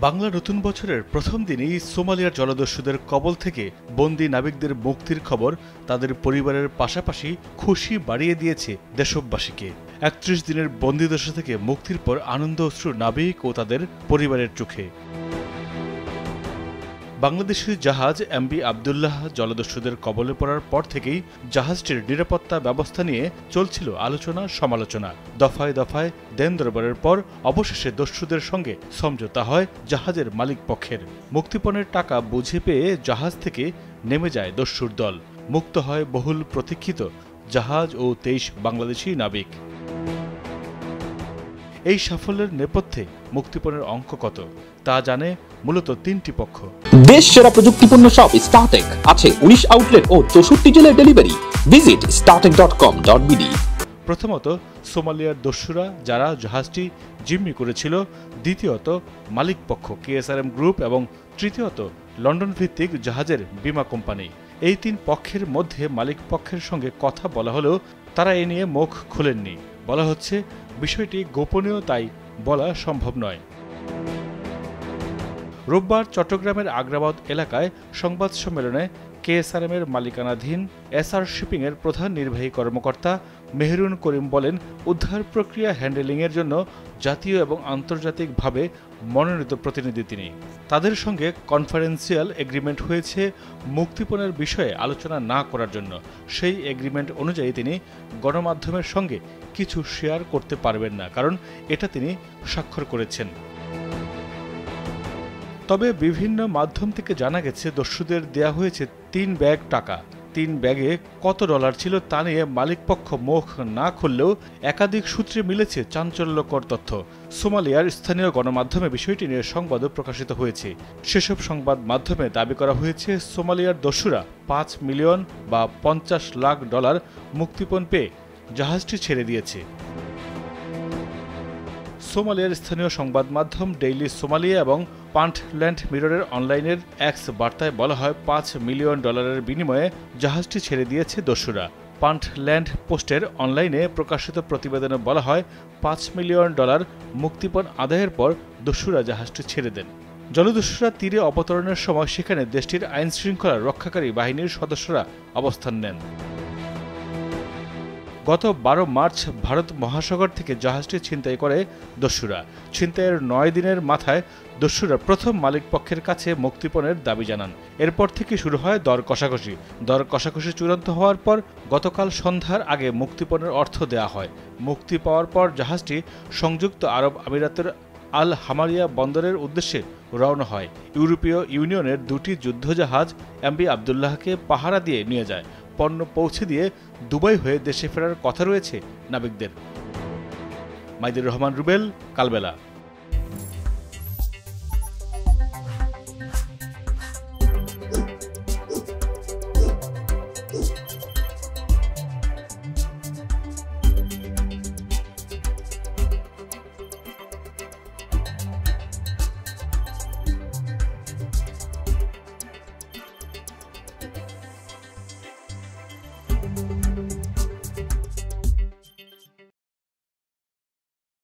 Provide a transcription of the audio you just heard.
বাংলা নতুন বছরের প্রথম দিনেই সোমালিয়ার জলদস্যুদের কবল থেকে বন্দী নাবিকদের মুক্তির খবর তাদের পরিবারের পাশাপাশি খুশি বাড়িয়ে দিয়েছে দেশবাসীকে। ৩১ দিনের বন্দিদশা থেকে মুক্তির পর আনন্দ অশ্রু নাবিক ও তাদের পরিবারের চোখে। বাংলাদেশের জাহাজ এমবি আবদুল্লাহ জলদস্যুদের কবলে পড়ার পর থেকেই জাহাজটির নিরাপত্তা ব্যবস্থা নিয়ে চলছিল আলোচনা সমালোচনা। দফায় দফায় দেন দরবারের পর অবশেষে দস্যুদের সঙ্গে সমঝোতা হয় জাহাজের মালিক পক্ষের। মুক্তিপণের টাকা বুঝে পেয়ে জাহাজ থেকে নেমে যায় দস্যুর দল। মুক্ত হয় বহুল প্রতীক্ষিত জাহাজ ও ২৩ বাংলাদেশি নাবিক। এই সাফল্যের নেপথ্যে মুক্তিপণের অঙ্ক কত তা জানে মূলত ৩টি পক্ষ। দেশ সেরা প্রযুক্তিপূর্ণ শপ স্টারটেক আছে ১৯ আউটলেট ও ৬৪ জেলায় ডেলিভারি। Visit startek.com.bd। প্রথমত সোমালিয়ার দস্যুরা যারা জাহাজটি জিম্মি করেছিল, দ্বিতীয়ত মালিক পক্ষ KSRM গ্রুপ এবং তৃতীয়ত লন্ডন ভিত্তিক জাহাজের বীমা কোম্পানি। এই ৩ পক্ষের মধ্যে মালিক পক্ষের সঙ্গে কথা বলা হলেও তারা এ নিয়ে মুখ খোলেননি। বলা হচ্ছে বিষয়টি গোপনীয়, তাই বলা সম্ভব নয়। রোববার চট্টগ্রামের আগ্রাবাদ এলাকায় সংবাদ সম্মেলনে KSRM এর মালিকানাধীন SR শিপিং এর প্রধান নির্বাহী কর্মকর্তা মেহেরুন করিম বলেন, উদ্ধার প্রক্রিয়া হ্যান্ডেলিংয়ের জন্য জাতীয় এবং আন্তর্জাতিকভাবে মনোনীত প্রতিনিধি তিনি। তাদের সঙ্গে কনফারেন্সিয়াল এগ্রিমেন্ট হয়েছে মুক্তিপণের বিষয়ে আলোচনা না করার জন্য। সেই এগ্রিমেন্ট অনুযায়ী তিনি গণমাধ্যমের সঙ্গে কিছু শেয়ার করতে পারবেন না, কারণ এটা তিনি স্বাক্ষর করেছেন। তবে বিভিন্ন মাধ্যম থেকে জানা গেছে দস্যুদের দেয়া হয়েছে ৩ ব্যাগ টাকা। ৩ ব্যাগে কত ডলার ছিল তা নিয়ে মালিকপক্ষ মুখ না খুললেও একাধিক সূত্রে মিলেছে চাঞ্চল্যকর তথ্য। সোমালিয়ার স্থানীয় গণমাধ্যমে বিষয়টি নিয়ে সংবাদও প্রকাশিত হয়েছে। সেসব সংবাদ মাধ্যমে দাবি করা হয়েছে সোমালিয়ার দস্যুরা ৫ মিলিয়ন বা ৫০ লাখ ডলার মুক্তিপণ পেয়ে জাহাজটি ছেড়ে দিয়েছে। সোমালিয়ার স্থানীয় সংবাদ মাধ্যম ডেইলি সোমালিয়া এবং পান্টল্যান্ড মিররের অনলাইনের এক্স বার্তায় বলা হয় ৫ মিলিয়ন ডলারের বিনিময়ে জাহাজটি ছেড়ে দিয়েছে দস্যুরা। পান্টল্যান্ড পোস্টের অনলাইনে প্রকাশিত প্রতিবেদনে বলা হয় ৫ মিলিয়ন ডলার মুক্তিপণ আদায়ের পর দস্যুরা জাহাজটি ছেড়ে দেন। জলদস্যুরা তীরে অবতরণের সময় সেখানে দেশটির আইনশৃঙ্খলা রক্ষাকারী বাহিনীর সদস্যরা অবস্থান নেন। গত ১২ মার্চ ভারত মহাসাগর থেকে জাহাজটি ছিনতাই করে দস্যুরা। ছিনতাইয়ের ৯ দিনের মাথায় দস্যুরা প্রথম মালিক পক্ষের কাছে মুক্তিপণের দাবি জানান। এরপর থেকে শুরু হয় দর কষাকষি। দর কষাকষি চূড়ান্ত হওয়ার পর গতকাল সন্ধ্যার আগে মুক্তিপণের অর্থ দেওয়া হয়। মুক্তি পাওয়ার পর জাহাজটি সংযুক্ত আরব আমিরাতের আল হামারিয়া বন্দরের উদ্দেশ্যে রওনা হয়। ইউরোপীয় ইউনিয়নের ২টি যুদ্ধজাহাজ এমবি আবদুল্লাহকে পাহারা দিয়ে নিয়ে যায়। পণ্য পৌঁছে দিয়ে দুবাই হয়ে দেশে ফেরার কথা রয়েছে নাবিকদের। মাইদুর রহমান রুবেল, কালবেলা।